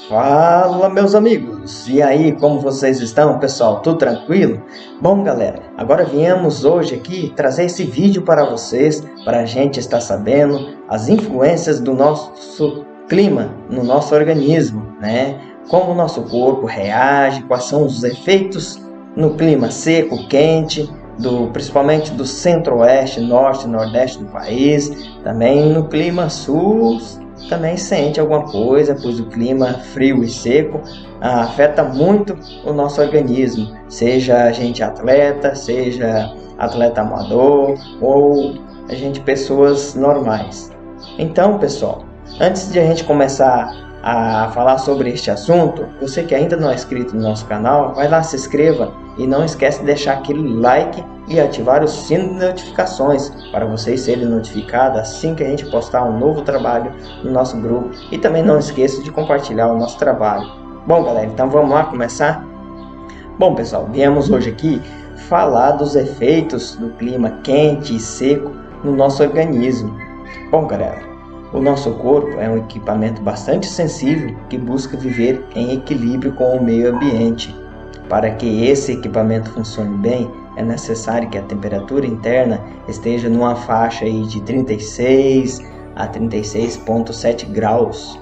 Fala, meus amigos! E aí, como vocês estão, pessoal? Tudo tranquilo? Bom, galera, agora viemos hoje aqui trazer esse vídeo para vocês, para a gente estar sabendo as influências do nosso clima no nosso organismo, né? Como o nosso corpo reage, quais são os efeitos no clima seco, quente, principalmente do centro-oeste, norte e nordeste do país, também no clima sul. Também sente alguma coisa, pois o clima frio e seco afeta muito o nosso organismo, seja a gente atleta, seja atleta amador ou a gente pessoas normais. Então, pessoal, antes de a gente começar a falar sobre este assunto, você que ainda não é inscrito no nosso canal, vai lá, se inscreva e não esquece de deixar aquele like e ativar o sino de notificações para vocês serem notificados assim que a gente postar um novo trabalho no nosso grupo, e também não esqueça de compartilhar o nosso trabalho. Bom, galera, então vamos lá começar? Bom, pessoal, viemos hoje aqui falar dos efeitos do clima quente e seco no nosso organismo. Bom, galera, o nosso corpo é um equipamento bastante sensível que busca viver em equilíbrio com o meio ambiente. Para que esse equipamento funcione bem, é necessário que a temperatura interna esteja numa faixa aí de 36 a 36,7 graus.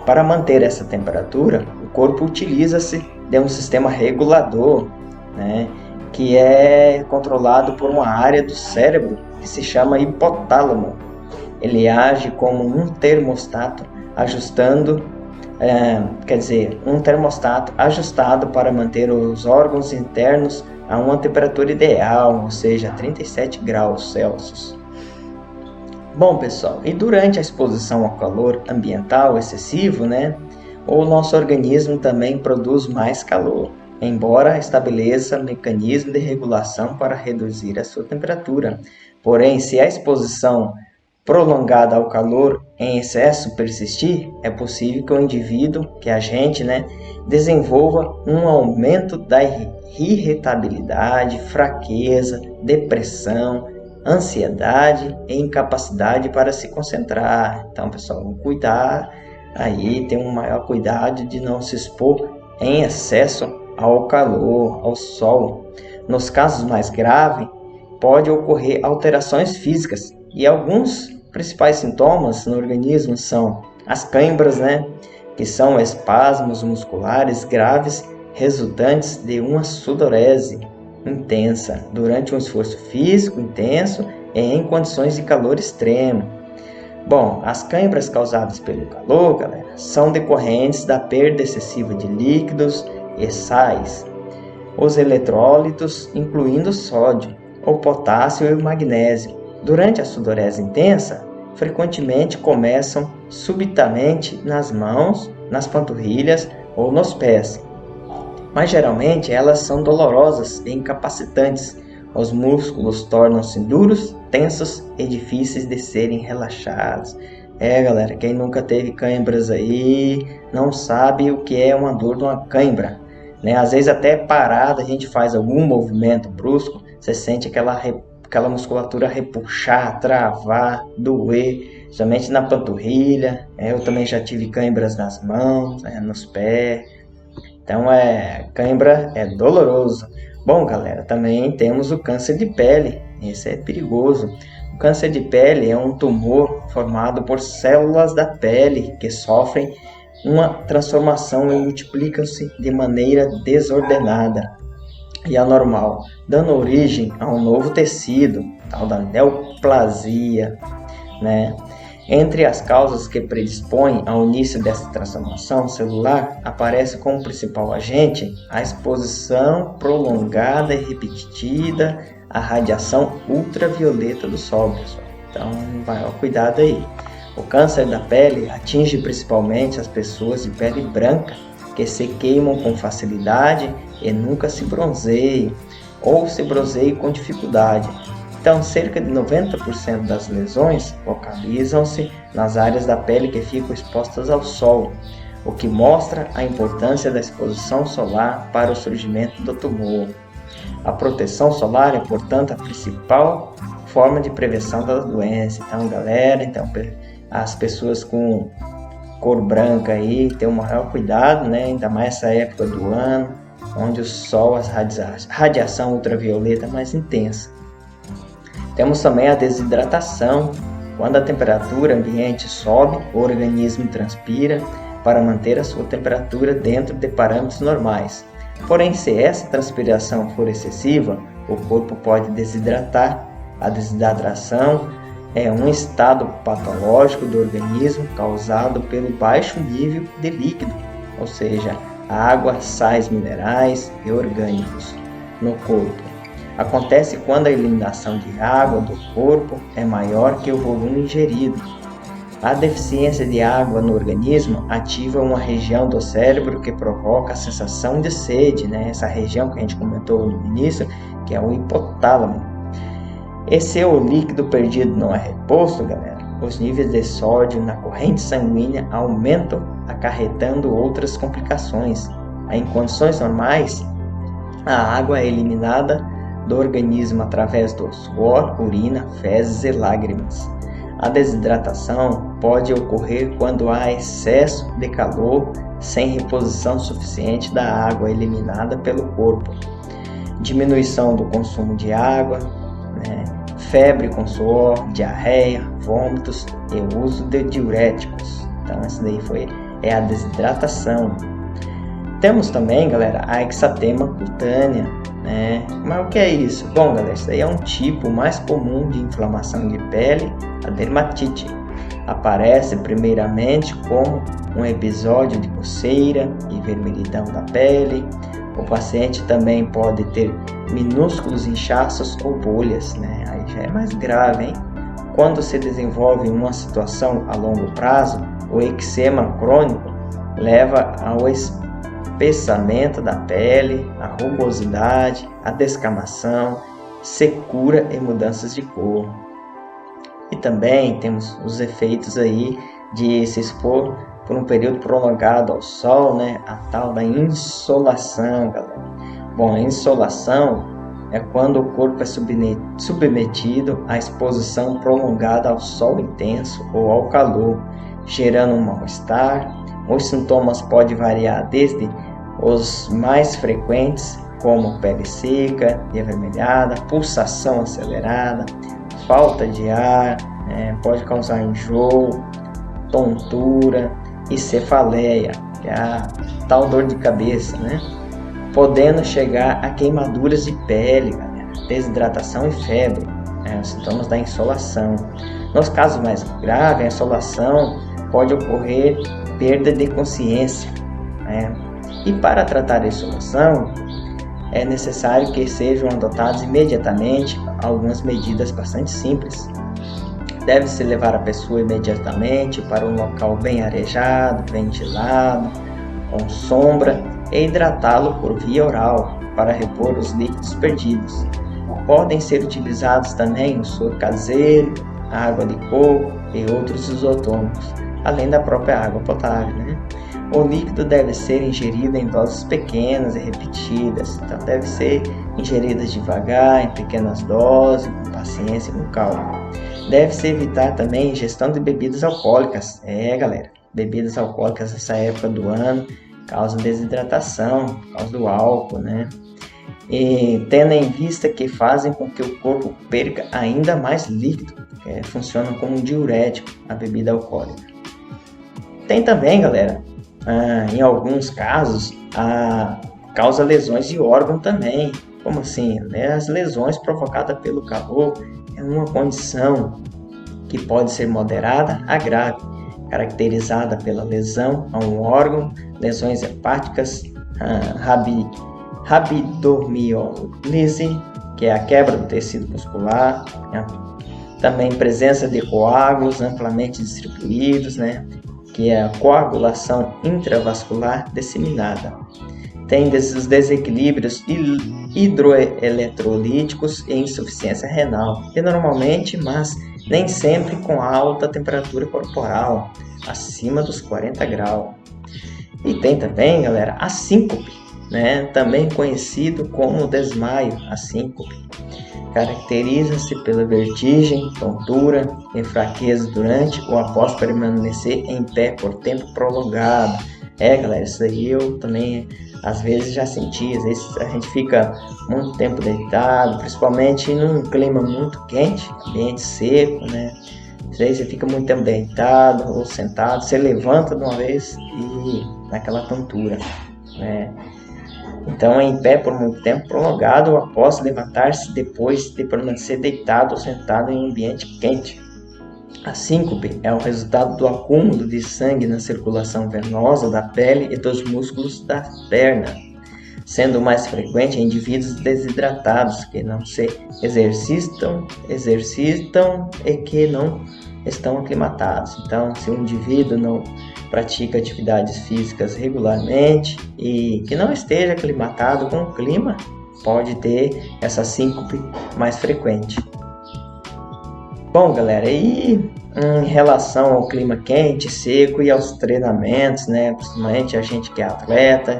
Para manter essa temperatura, o corpo utiliza-se de um sistema regulador, né, que é controlado por uma área do cérebro que se chama hipotálamo. Ele age como um termostato um termostato ajustado para manter os órgãos internos a uma temperatura ideal, ou seja, 37 graus Celsius. Bom, pessoal, e durante a exposição ao calor ambiental excessivo, o nosso organismo também produz mais calor, embora estabeleça mecanismo de regulação para reduzir a sua temperatura. Porém, se a exposição prolongada ao calor em excesso persistir, é possível que o indivíduo, que a gente, desenvolva um aumento da irritabilidade, fraqueza, depressão, ansiedade e incapacidade para se concentrar. Então, pessoal, vamos cuidar aí, ter um maior cuidado de não se expor em excesso ao calor, ao sol. Nos casos mais graves, pode ocorrer alterações físicas, e alguns principais sintomas no organismo são as câimbras, que são espasmos musculares graves resultantes de uma sudorese intensa durante um esforço físico intenso e em condições de calor extremo. Bom, as câimbras causadas pelo calor, galera, são decorrentes da perda excessiva de líquidos e sais, os eletrólitos, incluindo o sódio, o potássio e o magnésio. Durante a sudorese intensa, frequentemente começam subitamente nas mãos, nas panturrilhas ou nos pés, mas geralmente elas são dolorosas e incapacitantes. Os músculos tornam-se duros, tensos e difíceis de serem relaxados. Galera, quem nunca teve câimbras aí não sabe o que é uma dor de uma câimbra, Às vezes até parada a gente faz algum movimento brusco, você sente aquela musculatura repuxar, travar, doer, somente na panturrilha. Eu também já tive câimbras nas mãos, nos pés. Então, câimbra é doloroso. Bom, galera, também temos o câncer de pele. Esse é perigoso. O câncer de pele é um tumor formado por células da pele que sofrem uma transformação e multiplicam-se de maneira desordenada e anormal, dando origem a um novo tecido, tal da neoplasia, Entre as causas que predispõem ao início dessa transformação celular, aparece como principal agente a exposição prolongada e repetida à radiação ultravioleta do sol, pessoal. Então, maior cuidado aí. O câncer da pele atinge principalmente as pessoas de pele branca, que se queimam com facilidade e nunca se bronzeiam, ou se bronzeiam com dificuldade. Então, cerca de 90% das lesões localizam-se nas áreas da pele que ficam expostas ao sol, o que mostra a importância da exposição solar para o surgimento do tumor. A proteção solar é, portanto, a principal forma de prevenção da doença. Então, galera, as pessoas com cor branca aí, ter o maior cuidado, né? Ainda mais essa época do ano, onde o sol, a radiação ultravioleta é mais intensa. Temos também a desidratação. Quando a temperatura ambiente sobe, o organismo transpira para manter a sua temperatura dentro de parâmetros normais. Porém, se essa transpiração for excessiva, o corpo pode desidratar. A desidratação é um estado patológico do organismo causado pelo baixo nível de líquido, ou seja, água, sais minerais e orgânicos no corpo. Acontece quando a eliminação de água do corpo é maior que o volume ingerido. A deficiência de água no organismo ativa uma região do cérebro que provoca a sensação de sede, né? Essa região que a gente comentou no início, que é o hipotálamo. E se o líquido perdido não é reposto, galera, os níveis de sódio na corrente sanguínea aumentam, acarretando outras complicações. Em condições normais, a água é eliminada do organismo através do suor, urina, fezes e lágrimas. A desidratação pode ocorrer quando há excesso de calor sem reposição suficiente da água eliminada pelo corpo. Diminuição do consumo de água, né? Febre com suor, diarreia, vômitos e uso de diuréticos. Então, essa daí é a desidratação. Temos também, galera, a exantema cutânea, né? Mas o que é isso? Bom, galera, isso aí é um tipo mais comum de inflamação de pele, a dermatite. Aparece primeiramente como um episódio de coceira e vermelhidão da pele. O paciente também pode ter minúsculos inchaços ou bolhas, né? Aí já é mais grave, hein? Quando se desenvolve uma situação a longo prazo, o eczema crônico leva ao espessamento da pele, a rugosidade, a descamação, secura e mudanças de cor. E também temos os efeitos aí de se expor por um período prolongado ao sol, né? A tal da insolação, galera. Bom, a insolação é quando o corpo é submetido à exposição prolongada ao sol intenso ou ao calor, gerando um mal-estar. Os sintomas podem variar desde os mais frequentes, como pele seca e avermelhada, pulsação acelerada, falta de ar, pode causar enjoo, tontura e cefaleia, que é a tal dor de cabeça, né? Podendo chegar a queimaduras de pele, galera, desidratação e febre, os sintomas da insolação. Nos casos mais graves, a insolação pode ocorrer perda de consciência, né? E para tratar a insolação, é necessário que sejam adotadas imediatamente algumas medidas bastante simples. Deve-se levar a pessoa imediatamente para um local bem arejado, ventilado, com sombra, e hidratá-lo por via oral para repor os líquidos perdidos. Podem ser utilizados também o soro caseiro, a água de coco e outros isotônicos, além da própria água potável, né? O líquido deve ser ingerido em doses pequenas e repetidas, então deve ser ingerido devagar, em pequenas doses, com paciência e com calma. Deve-se evitar também a ingestão de bebidas alcoólicas. Galera, bebidas alcoólicas nessa época do ano causam desidratação, por causa do álcool, né? E tendo em vista que fazem com que o corpo perca ainda mais líquido, funciona como um diurético, a bebida alcoólica. Tem também, galera, em alguns casos, causa lesões de órgão também. Como assim? As lesões provocadas pelo calor é uma condição que pode ser moderada a grave, caracterizada pela lesão a um órgão, lesões hepáticas, rabdomiólise, que é a quebra do tecido muscular, né? Também presença de coágulos amplamente distribuídos, né? Que é a coagulação intravascular disseminada. Tem desses desequilíbrios hidroeletrolíticos e insuficiência renal, e normalmente, mas nem sempre com alta temperatura corporal, acima dos 40 graus. E tem também, galera, a síncope, né? Também conhecido como desmaio, a síncope. Caracteriza-se pela vertigem, tontura e fraqueza durante ou após permanecer em pé por tempo prolongado. Galera, isso aí eu também às vezes já senti. Às vezes a gente fica muito tempo deitado, principalmente num clima muito quente, ambiente seco, né? Às vezes você fica muito tempo deitado ou sentado, você levanta de uma vez e naquela tontura, né? Então, em pé por muito tempo prolongado ou após levantar-se depois de permanecer deitado ou sentado em um ambiente quente. A síncope é o resultado do acúmulo de sangue na circulação venosa da pele e dos músculos da perna, sendo mais frequente em indivíduos desidratados que não se exercitam e que não estão aclimatados. Então, se o indivíduo não pratica atividades físicas regularmente e que não esteja aclimatado com o clima, pode ter essa síncope mais frequente. Bom, galera, e em relação ao clima quente, seco e aos treinamentos, né, principalmente a gente que é atleta,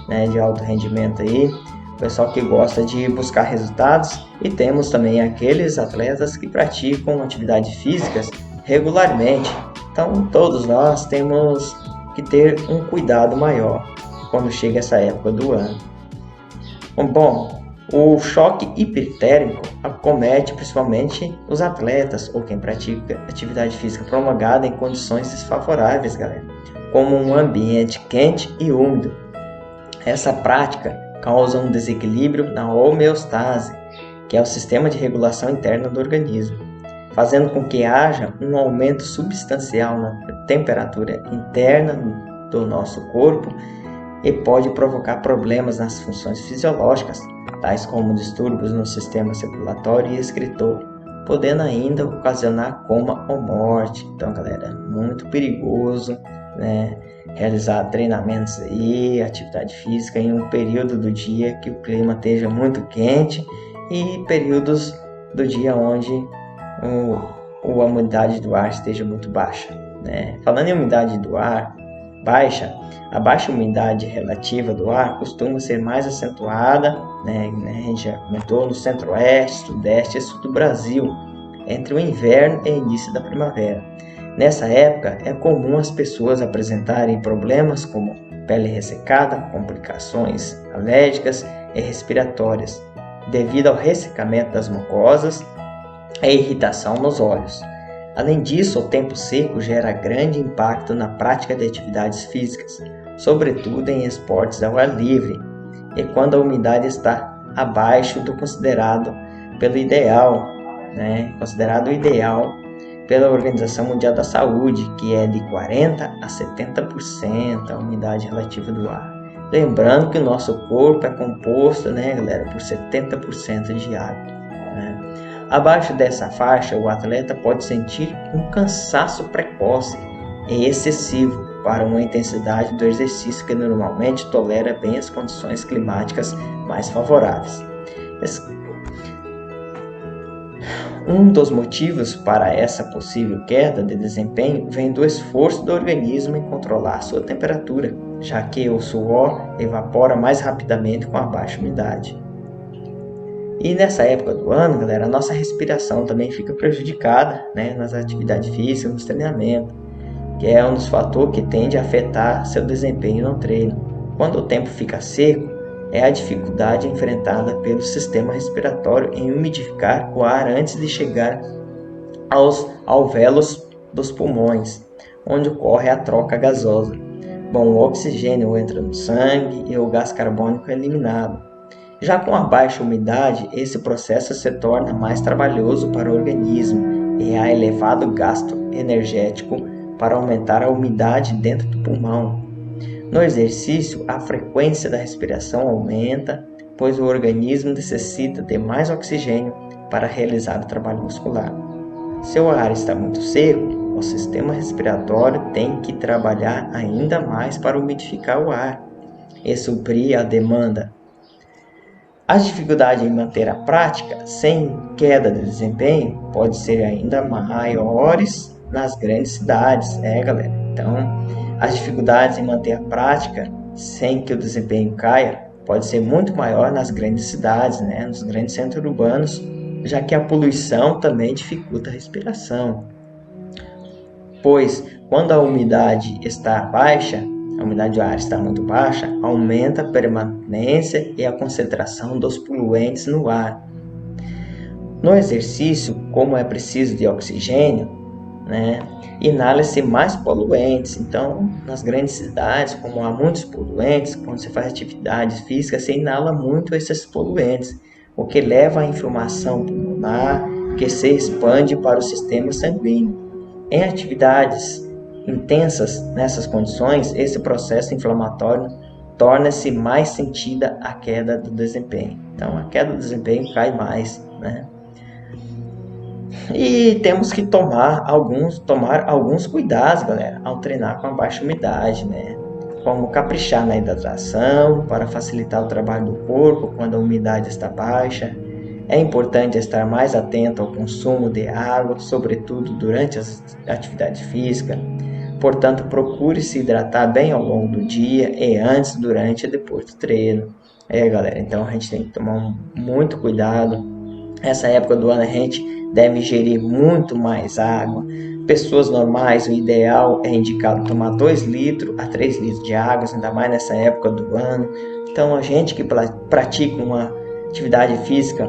né, de alto rendimento aí, o pessoal que gosta de buscar resultados, e temos também aqueles atletas que praticam atividades físicas regularmente. Então, todos nós temos que ter um cuidado maior quando chega essa época do ano. Bom, o choque hipertérmico acomete principalmente os atletas ou quem pratica atividade física prolongada em condições desfavoráveis, galera, como um ambiente quente e úmido. Essa prática causa um desequilíbrio na homeostase, que é o sistema de regulação interna do organismo, fazendo com que haja um aumento substancial na temperatura interna do nosso corpo e pode provocar problemas nas funções fisiológicas, tais como distúrbios no sistema circulatório e excretor, podendo ainda ocasionar coma ou morte. Então, galera, muito perigoso, né, realizar treinamentos aí, atividade física em um período do dia que o clima esteja muito quente e períodos do dia onde a umidade do ar esteja muito baixa, né? Falando em umidade do ar baixa, a baixa umidade relativa do ar costuma ser mais acentuada, né? A gente já comentou no centro-oeste, sudeste e sul do Brasil, entre o inverno e o início da primavera. Nessa época, é comum as pessoas apresentarem problemas como pele ressecada, complicações alérgicas e respiratórias, devido ao ressecamento das mucosas e irritação nos olhos. Além disso, o tempo seco gera grande impacto na prática de atividades físicas, sobretudo em esportes ao ar livre, e quando a umidade está abaixo do considerado ideal pela Organização Mundial da Saúde, que é de 40% a 70% a umidade relativa do ar. Lembrando que o nosso corpo é composto, né, galera, por 70% de água, né? Abaixo dessa faixa, o atleta pode sentir um cansaço precoce e excessivo para uma intensidade do exercício que normalmente tolera bem as condições climáticas mais favoráveis. Um dos motivos para essa possível queda de desempenho vem do esforço do organismo em controlar sua temperatura, já que o suor evapora mais rapidamente com a baixa umidade. E nessa época do ano, galera, a nossa respiração também fica prejudicada, né, nas atividades físicas, nos treinamentos, que é um dos fatores que tende a afetar seu desempenho no treino. Quando o tempo fica seco, é a dificuldade enfrentada pelo sistema respiratório em umidificar o ar antes de chegar aos alvéolos dos pulmões, onde ocorre a troca gasosa. Bom, o oxigênio entra no sangue e o gás carbônico é eliminado. Já com a baixa umidade, esse processo se torna mais trabalhoso para o organismo e há elevado gasto energético para aumentar a umidade dentro do pulmão. No exercício, a frequência da respiração aumenta, pois o organismo necessita de mais oxigênio para realizar o trabalho muscular. Se o ar está muito seco, o sistema respiratório tem que trabalhar ainda mais para umidificar o ar e suprir a demanda. As dificuldades em manter a prática sem queda de desempenho podem ser ainda maiores nas grandes cidades, galera? Então, as dificuldades em manter a prática sem que o desempenho caia pode ser muito maior nas grandes cidades, né? Nos grandes centros urbanos, já que a poluição também dificulta a respiração, pois quando a umidade está baixa, a umidade do ar está muito baixa, aumenta a permanência e a concentração dos poluentes no ar. No exercício, como é preciso de oxigênio, inala-se mais poluentes. Então, nas grandes cidades, como há muitos poluentes, quando você faz atividades físicas, você inala muito esses poluentes, o que leva à inflamação pulmonar, que se expande para o sistema sanguíneo. Em atividades intensas nessas condições, esse processo inflamatório torna-se mais sentida a queda do desempenho. Então, a queda do desempenho cai mais, E temos que tomar alguns cuidados, galera, ao treinar com a baixa umidade, Como caprichar na hidratação para facilitar o trabalho do corpo quando a umidade está baixa. É importante estar mais atento ao consumo de água, sobretudo durante as atividades físicas. Portanto, procure se hidratar bem ao longo do dia e antes, durante e depois do treino. Galera, então a gente tem que tomar muito cuidado. Essa época do ano a gente deve ingerir muito mais água. Pessoas normais, o ideal é indicado tomar 2 litros a 3 litros de água, ainda mais nessa época do ano. Então, a gente que pratica uma atividade física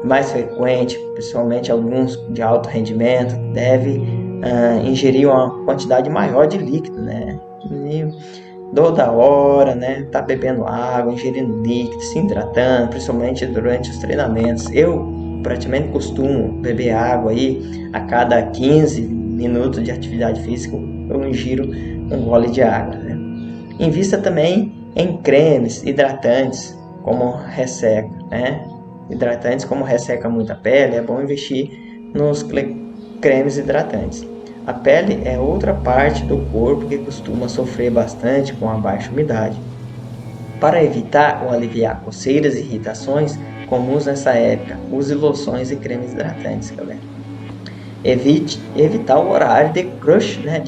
mais frequente, principalmente alguns de alto rendimento, deve ingerir uma quantidade maior de líquido, E toda hora, tá bebendo água, ingerindo líquido, se hidratando, principalmente durante os treinamentos. Eu praticamente costumo beber água aí a cada 15 minutos de atividade física, eu ingiro um gole de água, Invista também em cremes hidratantes, como resseca, Hidratantes como resseca muito a pele, é bom investir nos cremes hidratantes. A pele é outra parte do corpo que costuma sofrer bastante com a baixa umidade. Para evitar ou aliviar coceiras e irritações comuns nessa época, use loções e cremes hidratantes, galera. Evitar o horário de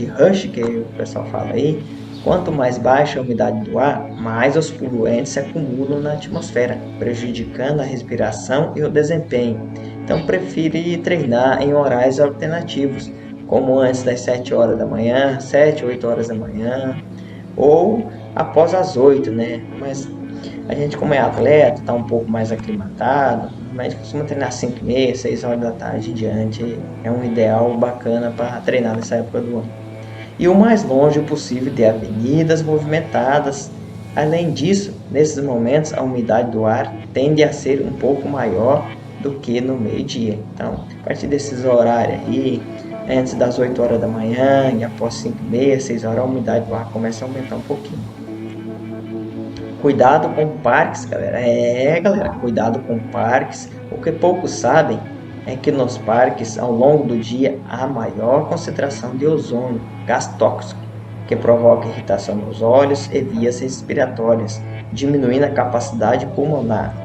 rush, que o pessoal fala aí. Quanto mais baixa a umidade do ar, mais os poluentes se acumulam na atmosfera, prejudicando a respiração e o desempenho. Então, prefere treinar em horários alternativos, como antes das 7 horas da manhã, 7, 8 horas da manhã, ou após as 8, Mas a gente, como é atleta, está um pouco mais aclimatado, mas costuma treinar 5h30, 6 horas da tarde em diante. É um ideal bacana para treinar nessa época do ano. E o mais longe possível de avenidas movimentadas. Além disso, nesses momentos, a umidade do ar tende a ser um pouco maior do que no meio-dia. Então, a partir desses horários aí, antes das 8 horas da manhã e após 5h30, 6 horas, a umidade do ar começa a aumentar um pouquinho. Cuidado com parques, galera. Galera, cuidado com parques. O que poucos sabem é que nos parques, ao longo do dia, há maior concentração de ozônio, gás tóxico, que provoca irritação nos olhos e vias respiratórias, diminuindo a capacidade pulmonar.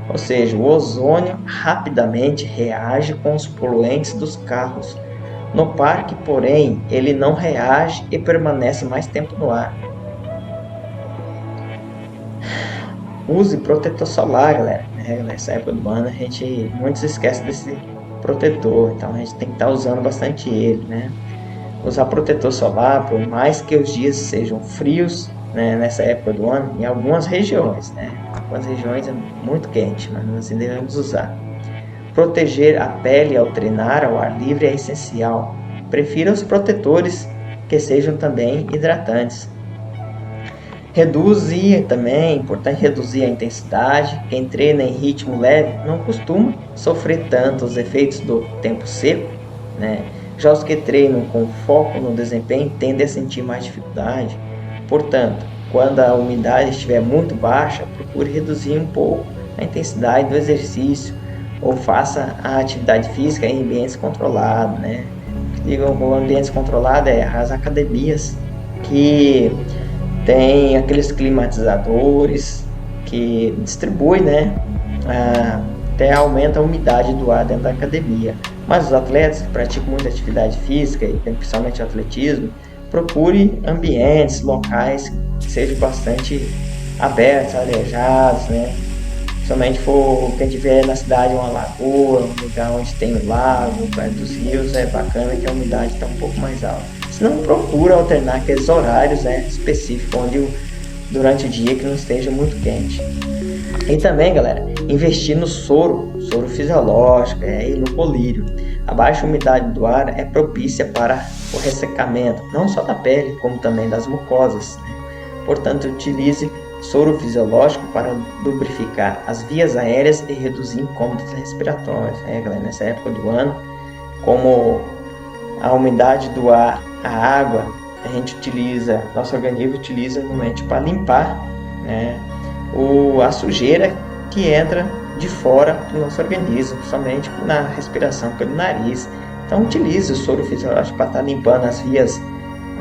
Ou seja, o ozônio rapidamente reage com os poluentes dos carros. No parque, porém, ele não reage e permanece mais tempo no ar. Use protetor solar, galera. Nessa época do ano, muitos esquecem desse protetor, então a gente tem que estar usando bastante ele, Usar protetor solar, por mais que os dias sejam frios, nessa época do ano, em algumas regiões, Algumas regiões é muito quente, mas nós devemos usar. Proteger a pele ao treinar ao ar livre é essencial. Prefira os protetores que sejam também hidratantes. É importante reduzir a intensidade. Quem treina em ritmo leve não costuma sofrer tanto os efeitos do tempo seco, Já os que treinam com foco no desempenho tendem a sentir mais dificuldade. Portanto, quando a umidade estiver muito baixa, procure reduzir um pouco a intensidade do exercício ou faça a atividade física em ambientes controlados, Digam com ambientes controlados as academias que tem aqueles climatizadores que distribuem, até aumenta a umidade do ar dentro da academia. Mas os atletas que praticam muita atividade física, e principalmente atletismo, procure ambientes, locais que sejam bastante abertos, arejados, Somente for quem tiver na cidade uma lagoa, um lugar onde tem um lago, perto dos rios, é bacana que a umidade está um pouco mais alta. Se não, procura alternar aqueles horários, né, específicos, onde durante o dia que não esteja muito quente. E também, galera, investir no soro fisiológico e no colírio. A baixa umidade do ar é propícia para o ressecamento, não só da pele, como também das mucosas, né? Portanto, utilize soro fisiológico para lubrificar as vias aéreas e reduzir incômodos respiratórios. Galera, nessa época do ano, como a umidade do ar, a água, nosso organismo utiliza normalmente para limpar, né, a sujeira que entra de fora do nosso organismo, somente na respiração pelo nariz. Então utilize o soro fisiológico para estar limpando as vias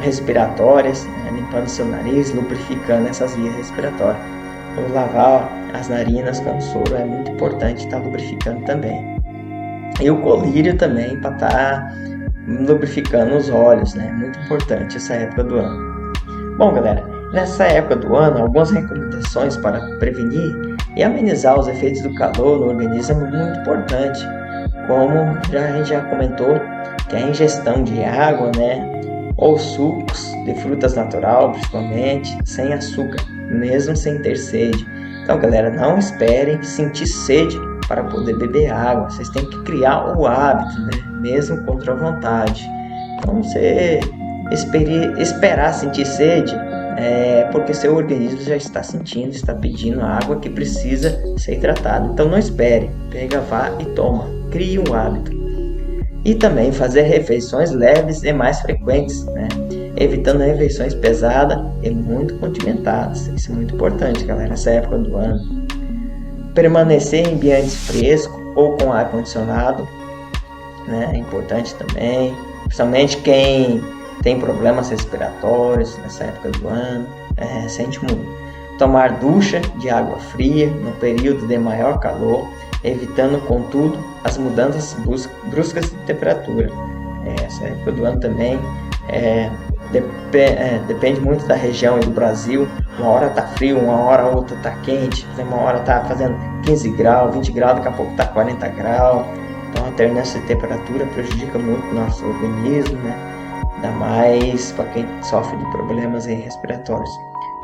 respiratórias, né, limpando seu nariz, lubrificando essas vias respiratórias. Lavar as narinas com soro é muito importante, estar lubrificando também. E o colírio também para estar lubrificando os olhos, né? Muito importante essa época do ano. Bom, galera, nessa época do ano, algumas recomendações para prevenir e amenizar os efeitos do calor no organismo é muito importante. Como a gente já comentou, que a ingestão de água, né? Ou sucos de frutas natural, principalmente, sem açúcar, mesmo sem ter sede. Então, galera, não esperem sentir sede para poder beber água. Vocês têm que criar o hábito, né? Mesmo contra a vontade. Então, você esperar sentir sede porque seu organismo já está sentindo, está pedindo a água que precisa ser tratada. Então, não espere. Pega, vá e toma. Crie um hábito. E também fazer refeições leves e mais frequentes, né? Evitando refeições pesadas e muito condimentadas. Isso é muito importante, galera, nessa época do ano. Permanecer em ambientes frescos ou com ar-condicionado, né? É importante também, principalmente quem tem problemas respiratórios nessa época do ano, sente muito. Tomar ducha de água fria no período de maior calor, evitando, contudo, as mudanças bruscas de temperatura. Essa época do ano também depende muito da região e do Brasil. Uma hora tá frio, uma hora outra tá quente, uma hora tá fazendo 15 graus, 20 graus, daqui a pouco tá 40 graus. Então a alternância de temperatura prejudica muito o nosso organismo, né? Ainda mais para quem sofre de problemas respiratórios.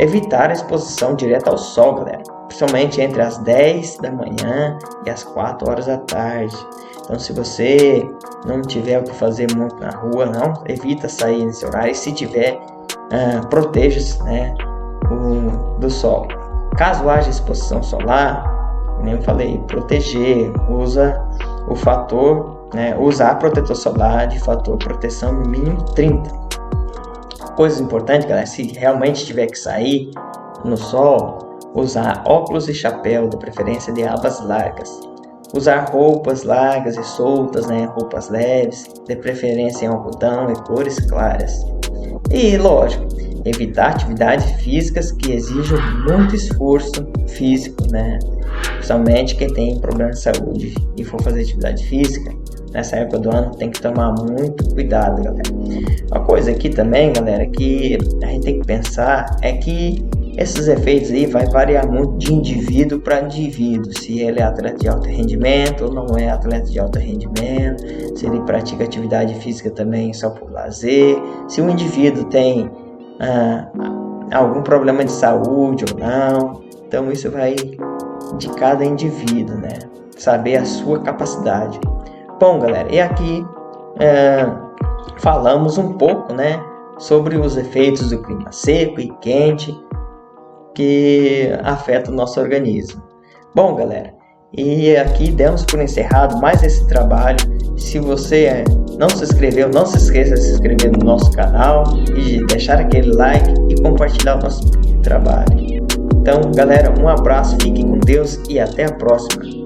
Evitar a exposição direta ao sol, galera, principalmente entre as 10 da manhã e as 4 horas da tarde. Então, se você não tiver o que fazer muito na rua, não, evita sair nesse horário. E se tiver, proteja-se, né, do sol. Caso haja exposição solar, como eu falei, proteger, usa o fator, né, usar protetor solar de fator proteção no mínimo 30. Coisa importante, galera, se realmente tiver que sair no sol, usar óculos e chapéu, de preferência de abas largas. Usar roupas largas e soltas, né? Roupas leves, de preferência em algodão e cores claras. E, lógico, evitar atividades físicas que exijam muito esforço físico, né? Principalmente quem tem problema de saúde e for fazer atividade física, nessa época do ano tem que tomar muito cuidado, galera. Uma coisa aqui também, galera, que a gente tem que pensar é que esses efeitos aí vai variar muito de indivíduo para indivíduo, se ele é atleta de alto rendimento ou não é atleta de alto rendimento, se ele pratica atividade física também só por lazer, se o indivíduo tem algum problema de saúde ou não. Então isso vai de cada indivíduo, né? Saber a sua capacidade. Bom, galera, e aqui falamos um pouco, né, sobre os efeitos do clima seco e quente que afeta o nosso organismo. Bom, galera, e aqui demos por encerrado mais esse trabalho. Se você não se inscreveu, não se esqueça de se inscrever no nosso canal e deixar aquele like e compartilhar o nosso trabalho. Então, galera, um abraço, fiquem com Deus e até a próxima.